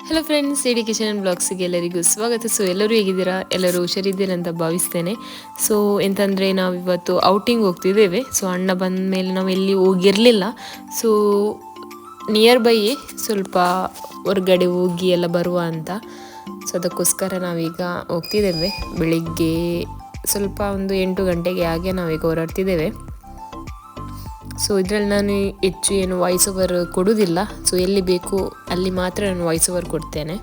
Hello friends, ಎಡಿ kitchen and ಬ್ಲಾಗ್ಸಿಗೆ ಎಲ್ಲರಿಗೂ ಸ್ವಾಗತ. ಸೊ ಎಲ್ಲರೂ ಹೇಗಿದ್ದೀರಾ? ಎಲ್ಲರೂ ಹುಷಾರಿದ್ದೀರಾ ಅಂತ ಭಾವಿಸ್ತೇನೆ. ಸೊ ಎಂತಂದರೆ ನಾವು ಇವತ್ತು ಔಟಿಂಗ್ ಹೋಗ್ತಿದ್ದೇವೆ. ಸೊ ಅಣ್ಣ ಬಂದ ಮೇಲೆ ನಾವು ಎಲ್ಲಿ ಹೋಗಿರಲಿಲ್ಲ. ಸೊ ನಿಯರ್ ಬೈ ಸ್ವಲ್ಪ ಹೊರಗಡೆ ಹೋಗಿ ಎಲ್ಲ ಬರುವ ಅಂತ. ಸೊ ಅದಕ್ಕೋಸ್ಕರ ನಾವೀಗ ಹೋಗ್ತಿದ್ದೇವೆ. ಬೆಳಿಗ್ಗೆ ಸ್ವಲ್ಪ ಒಂದು 8 ಗಂಟೆಗೆ ಹಾಗೆ ನಾವೀಗ ಹೊರಡ್ತಿದ್ದೇವೆ. ಸೊ ಇದರಲ್ಲಿ ನಾನು ಹೆಚ್ಚು ಏನು ವಾಯ್ಸ್ ಓವರ್ ಕೊಡೋದಿಲ್ಲ. ಸೊ ಎಲ್ಲಿ ಬೇಕು ಅಲ್ಲಿ ಮಾತ್ರ ನಾನು ವಾಯ್ಸ್ ಓವರ್ ಕೊಡ್ತೇನೆ.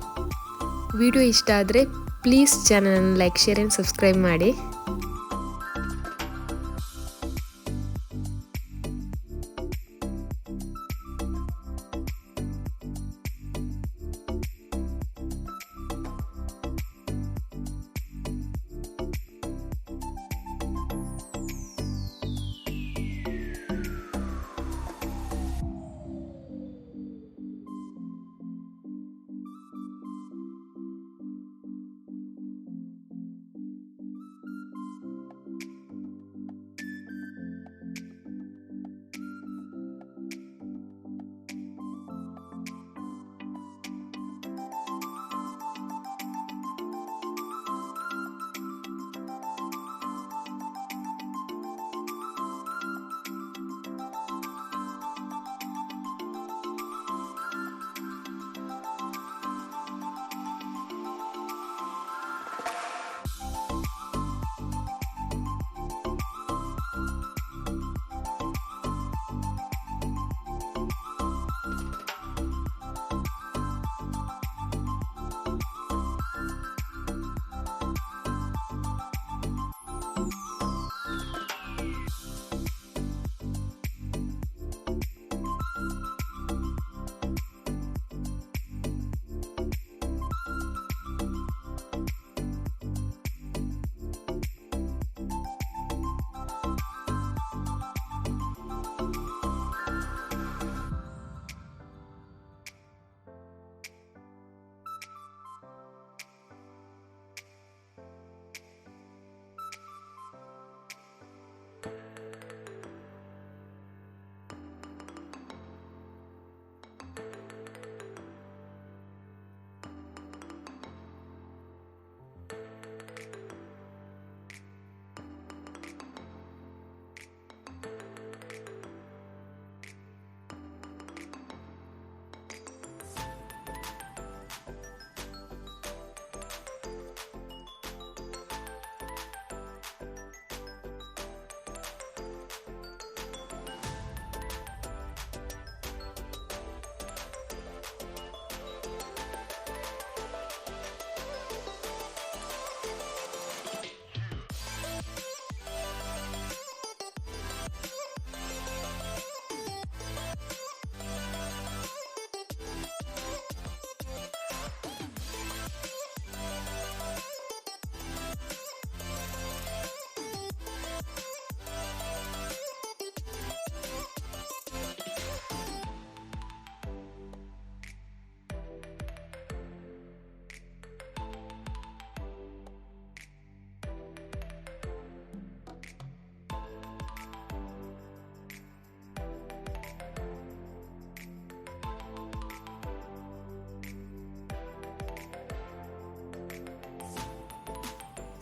ವಿಡಿಯೋ ಇಷ್ಟ ಆದರೆ ಪ್ಲೀಸ್ ಚಾನಲನ್ನು ಲೈಕ್, ಶೇರ್ ಆ್ಯಂಡ್ ಸಬ್ಸ್ಕ್ರೈಬ್ ಮಾಡಿ.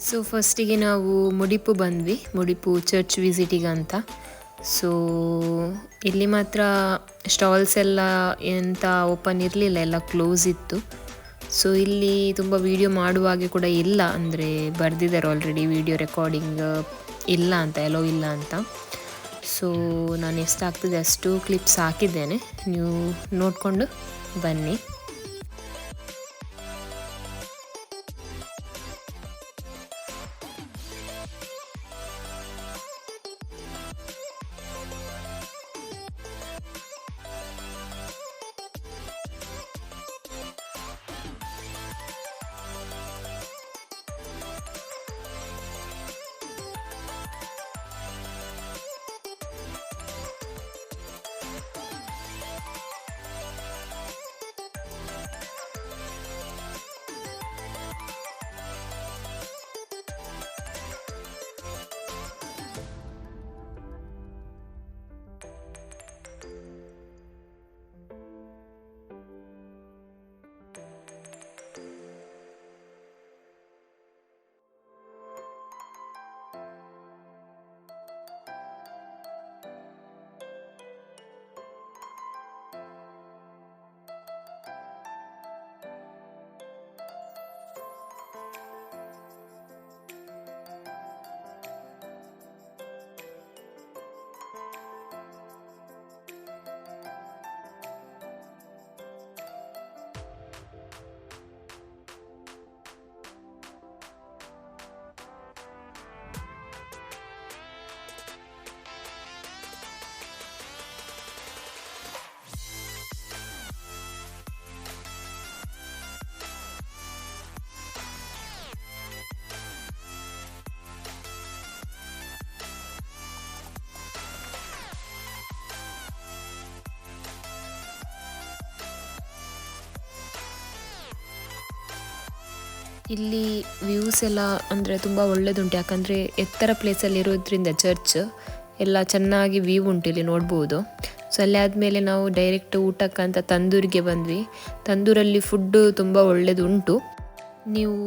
ಸೊ ಫಸ್ಟಿಗೆ ನಾವು ಮುಡಿಪು ಬಂದ್ವಿ, ಮುಡಿಪು ಚರ್ಚ್ ವಿಸಿಟಿಗೆ ಅಂತ. ಸೊ ಇಲ್ಲಿ ಮಾತ್ರ ಸ್ಟಾಲ್ಸ್ ಎಲ್ಲ ಎಂತ ಓಪನ್ ಇರಲಿಲ್ಲ, ಎಲ್ಲ ಕ್ಲೋಸ್ ಇತ್ತು. ಸೊ ಇಲ್ಲಿ ತುಂಬ ವೀಡಿಯೋ ಮಾಡುವಾಗೆ ಕೂಡ ಇಲ್ಲ, ಅಂದರೆ ಬರೆದಿದ್ದಾರೆ ಆಲ್ರೆಡಿ ವೀಡಿಯೋ ರೆಕಾರ್ಡಿಂಗ್ ಇಲ್ಲ ಅಂತ, ಎಲ್ಲೋ ಇಲ್ಲ ಅಂತ. ಸೊ ನಾನು ಎಷ್ಟಾಗ್ತದೆ ಅಷ್ಟು ಕ್ಲಿಪ್ಸ್ ಹಾಕಿದ್ದೇನೆ, ನೀವು ನೋಡಿಕೊಂಡು ಬನ್ನಿ. ಇಲ್ಲಿ ವ್ಯೂಸ್ ಎಲ್ಲ ಅಂದರೆ ತುಂಬ ಒಳ್ಳೆದುಂಟು, ಯಾಕಂದರೆ ಎತ್ತರ ಪ್ಲೇಸಲ್ಲಿ ಇರೋದ್ರಿಂದ ಚರ್ಚ್ ಎಲ್ಲ ಚೆನ್ನಾಗಿ ವ್ಯೂ ಉಂಟು, ಇಲ್ಲಿ ನೋಡ್ಬೋದು. ಸೊ ಅಲ್ಲಿ ಆದಮೇಲೆ ನಾವು ಡೈರೆಕ್ಟ್ ಊಟಕ್ಕಂತ ತಂದೂರಿಗೆ ಬಂದ್ವಿ. ತಂದೂರಲ್ಲಿ ಫುಡ್ಡು ತುಂಬ ಒಳ್ಳೆದುಂಟು, ನೀವು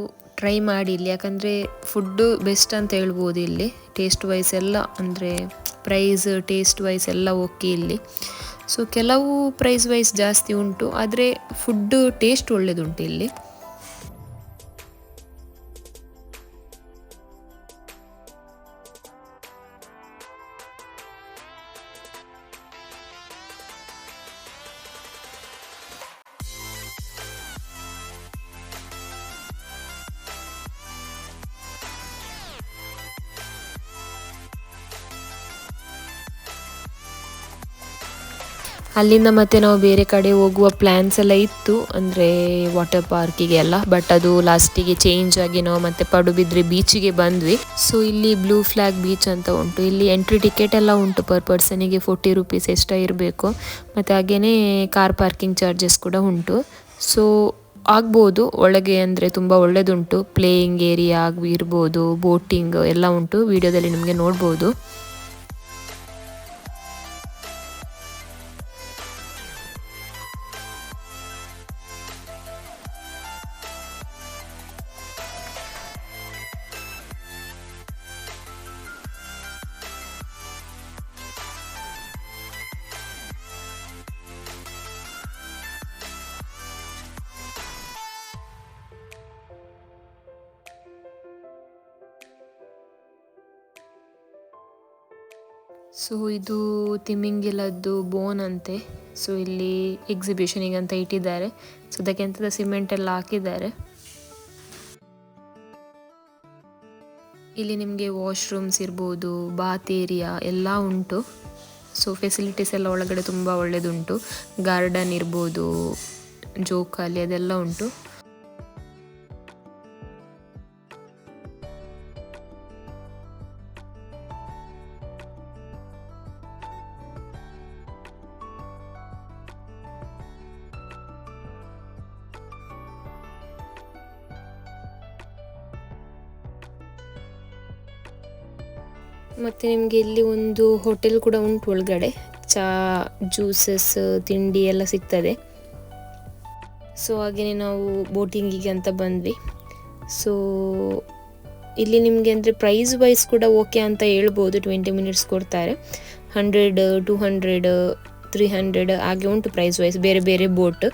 ಟ್ರೈ ಮಾಡಿ ಇಲ್ಲಿ, ಯಾಕಂದರೆ ಫುಡ್ಡು ಬೆಸ್ಟ್ ಅಂತ ಹೇಳ್ಬೋದು ಇಲ್ಲಿ. ಟೇಸ್ಟ್ ವೈಸ್ ಎಲ್ಲ ಅಂದರೆ ಪ್ರೈಸ್ ಟೇಸ್ಟ್ ವೈಸ್ ಎಲ್ಲ ಓಕೆ ಇಲ್ಲಿ. ಸೊ ಕೆಲವು ಪ್ರೈಸ್ ವೈಸ್ ಜಾಸ್ತಿ ಉಂಟು, ಆದರೆ ಫುಡ್ಡು ಟೇಸ್ಟ್ ಒಳ್ಳೆದುಂಟು ಇಲ್ಲಿ. ಅಲ್ಲಿಂದ ಮತ್ತೆ ನಾವು ಬೇರೆ ಕಡೆ ಹೋಗುವ ಪ್ಲ್ಯಾನ್ಸ್ ಎಲ್ಲ ಇತ್ತು, ಅಂದರೆ ವಾಟರ್ ಪಾರ್ಕಿಗೆ ಎಲ್ಲ. ಬಟ್ ಅದು ಲಾಸ್ಟಿಗೆ ಚೇಂಜ್ ಆಗಿ ನಾವು ಮತ್ತೆ ಪಡುಬಿದ್ರಿ ಬೀಚಿಗೆ ಬಂದ್ವಿ. ಸೊ ಇಲ್ಲಿ ಬ್ಲೂ ಫ್ಲಾಗ್ ಬೀಚ್ ಅಂತ ಉಂಟು. ಇಲ್ಲಿ ಎಂಟ್ರಿ ಟಿಕೆಟ್ ಎಲ್ಲ ಉಂಟು, ಪರ್ ಪರ್ಸನಿಗೆ 40 ರೂಪೀಸ್ ಎಷ್ಟ ಇರಬೇಕು. ಮತ್ತು ಹಾಗೆಯೇ ಕಾರ್ ಪಾರ್ಕಿಂಗ್ ಚಾರ್ಜಸ್ ಕೂಡ ಉಂಟು. ಸೊ ಆಗ್ಬೋದು ಒಳಗೆ, ಅಂದರೆ ತುಂಬ ಒಳ್ಳೆದುಂಟು. ಪ್ಲೇಯಿಂಗ್ ಏರಿಯಾ ಇರ್ಬೋದು, ಬೋಟಿಂಗ್ ಎಲ್ಲ ಉಂಟು, ವಿಡಿಯೋದಲ್ಲಿ ನಿಮಗೆ ನೋಡ್ಬೋದು. ಸೊ ಇದು ತಿಮಿಂಗಿಲದ್ದು ಬೋನ್ ಅಂತೆ. ಸೊ ಇಲ್ಲಿ ಎಕ್ಸಿಬಿಷನಿಗೆ ಅಂತ ಇಟ್ಟಿದ್ದಾರೆ. ಸೊ ಅದಕ್ಕೆ ಎಂಥದ ಸಿಮೆಂಟ್ ಎಲ್ಲ ಹಾಕಿದ್ದಾರೆ. ಇಲ್ಲಿ ನಿಮಗೆ ವಾಶ್ರೂಮ್ಸ್ ಇರ್ಬೋದು, ಬಾತ್ ಏರಿಯಾ ಎಲ್ಲ ಉಂಟು. ಸೊ ಫೆಸಿಲಿಟೀಸ್ ಎಲ್ಲ ಒಳಗಡೆ ತುಂಬ ಒಳ್ಳೆಯದುಂಟು. ಗಾರ್ಡನ್ ಇರ್ಬೋದು, ಜೋಕಾಲಿ ಅದೆಲ್ಲ ಉಂಟು. ಮತ್ತು ನಿಮಗೆ ಇಲ್ಲಿ ಒಂದು ಹೋಟೆಲ್ ಕೂಡ ಉಂಟು ಒಳಗಡೆ. ಚಾ, ಜ್ಯೂಸಸ್, ತಿಂಡಿ ಎಲ್ಲ ಸಿಗ್ತದೆ. ಸೊ ಹಾಗೆಯೇ ನಾವು ಬೋಟಿಂಗಿಗೆ ಅಂತ ಬಂದ್ವಿ. ಸೊ ಇಲ್ಲಿ ನಿಮಗೆ ಅಂದರೆ ಪ್ರೈಸ್ ವೈಸ್ ಕೂಡ ಓಕೆ ಅಂತ ಹೇಳ್ಬೋದು. 20 ಮಿನಿಟ್ಸ್ ಕೊಡ್ತಾರೆ. 100, 200, 300 ಹಾಗೆ ಉಂಟು ಪ್ರೈಸ್ ವೈಸ್, ಬೇರೆ ಬೇರೆ ಬೋಟ್.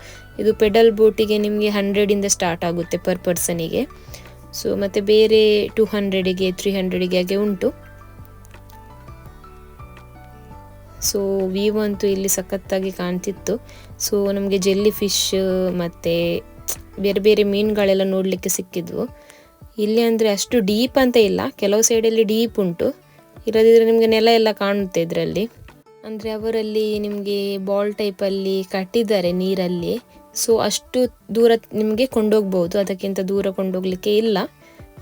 ಇದು ಪೆಡಲ್ ಬೋಟಿಗೆ ನಿಮಗೆ 100ಇಂದ ಸ್ಟಾರ್ಟ್ ಆಗುತ್ತೆ ಪರ್ ಪರ್ಸನಿಗೆ. ಸೊ ಮತ್ತು ಬೇರೆ 200ಗೆ 300ಗೆ ಹಾಗೆ ಉಂಟು. ಸೊ ವ್ಯೂ ಅಂತೂ ಇಲ್ಲಿ ಸಖತ್ತಾಗಿ ಕಾಣ್ತಿತ್ತು. ಸೊ ನಮಗೆ ಜೆಲ್ಲಿ ಫಿಶ್ ಮತ್ತು ಬೇರೆ ಬೇರೆ ಮೀನುಗಳೆಲ್ಲ ನೋಡಲಿಕ್ಕೆ ಸಿಕ್ಕಿದ್ವು. ಇಲ್ಲಿ ಅಂದರೆ ಅಷ್ಟು ಡೀಪ್ ಅಂತ ಇಲ್ಲ, ಕೆಲವು ಸೈಡಲ್ಲಿ ಡೀಪ್ ಉಂಟು. ಇಲ್ಲದಿದ್ದರೆ ನಿಮಗೆ ನೆಲ ಎಲ್ಲ ಕಾಣುತ್ತೆ ಇದರಲ್ಲಿ. ಅಂದರೆ ಅವರಲ್ಲಿ ನಿಮಗೆ ಬಾಲ್ ಟೈಪಲ್ಲಿ ಕಟ್ಟಿದ್ದಾರೆ ನೀರಲ್ಲಿ. ಸೊ ಅಷ್ಟು ದೂರ ನಿಮಗೆ ಕೊಂಡೋಗ್ಬೋದು, ಅದಕ್ಕಿಂತ ದೂರ ಕೊಂಡೋಗ್ಲಿಕ್ಕೆ ಇಲ್ಲ.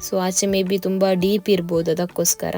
ಸೊ ಆಚೆ ಮೇ ಬಿ ತುಂಬ ಡೀಪ್ ಇರ್ಬೋದು, ಅದಕ್ಕೋಸ್ಕರ.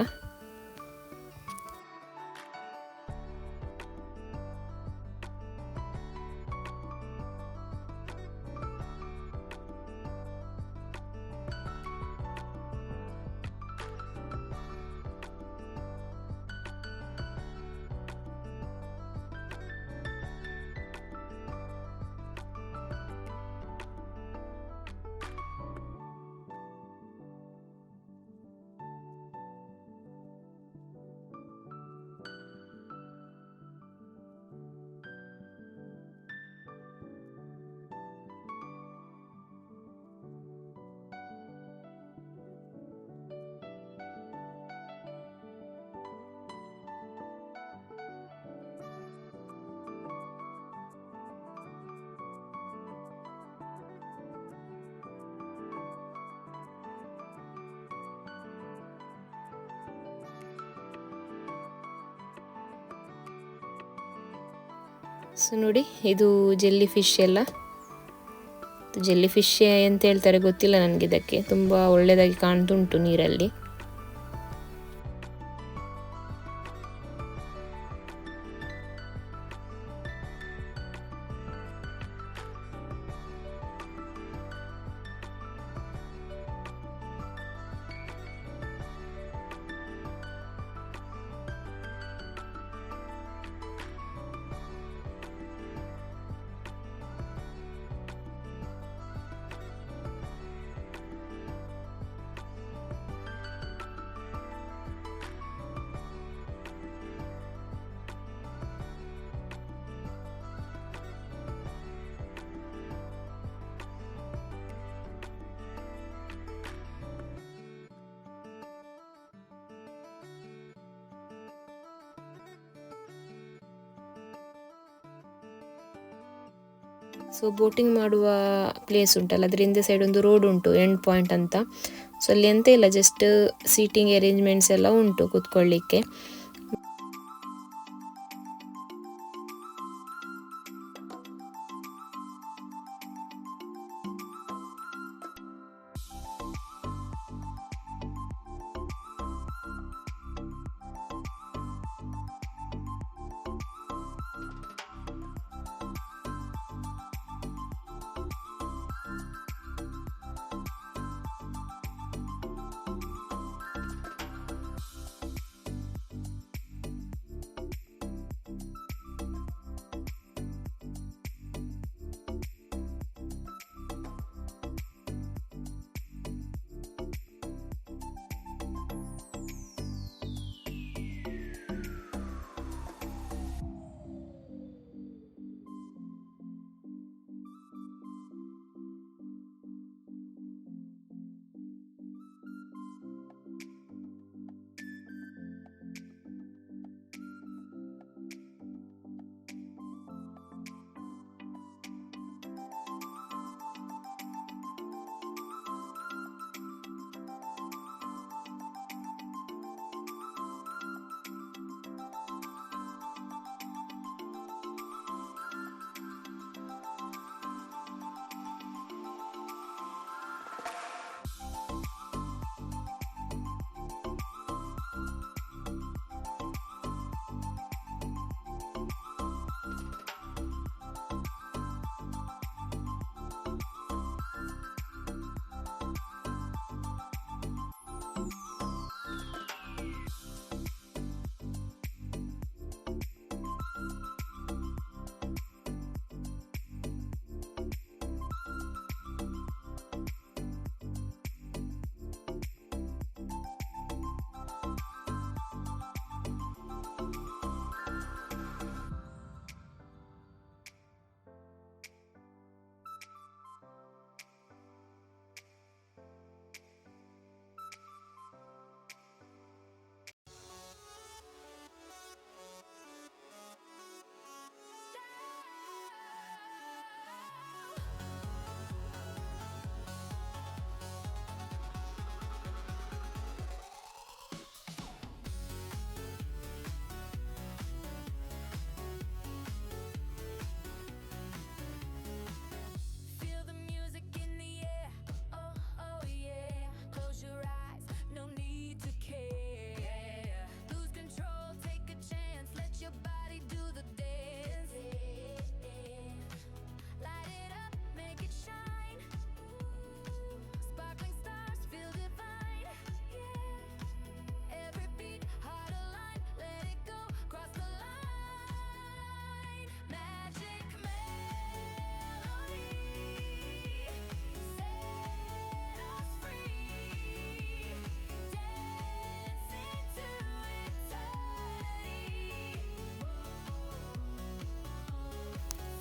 ಸೊ ನೋಡಿ, ಇದು ಜೆಲ್ಲಿ ಫಿಶ್ ಎಲ್ಲ. ಜೆಲ್ಲಿ ಫಿಶ್ ಅಂತ ಹೇಳ್ತಾರೆ ಗೊತ್ತಿಲ್ಲ ನನಗೆ. ಇದಕ್ಕೆ ತುಂಬ ಒಳ್ಳೆಯದಾಗಿ ಕಾಣ್ತುಂಟು ನೀರಲ್ಲಿ. ಸೊ ಬೋಟಿಂಗ್ ಮಾಡುವ ಪ್ಲೇಸ್ ಉಂಟಲ್ಲ, ಅದರ ಹಿಂದೆ ಸೈಡ್ ಒಂದು ರೋಡ್ ಉಂಟು, ಎಂಡ್ ಪಾಯಿಂಟ್ ಅಂತ. ಸೊ ಅಲ್ಲಿ ಎಂತ ಇಲ್ಲ, ಜಸ್ಟ್ ಸೀಟಿಂಗ್ ಅರೇಂಜ್ಮೆಂಟ್ಸ್ ಎಲ್ಲ ಉಂಟು ಕೂತ್ಕೊಳ್ಳಿಕ್ಕೆ.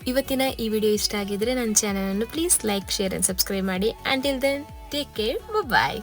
ಇವತ್ತಿನ ಈ ವಿಡಿಯೋ ಇಷ್ಟ ಆಗಿದ್ರೆ ನನ್ನ ಚಾನಲನ್ನು please like, share and subscribe ಮಾಡಿ. ಅಂಟಿಲ್ ದೆನ್ ಟೇಕ್ ಕೇರ್, ಬಾಯ್.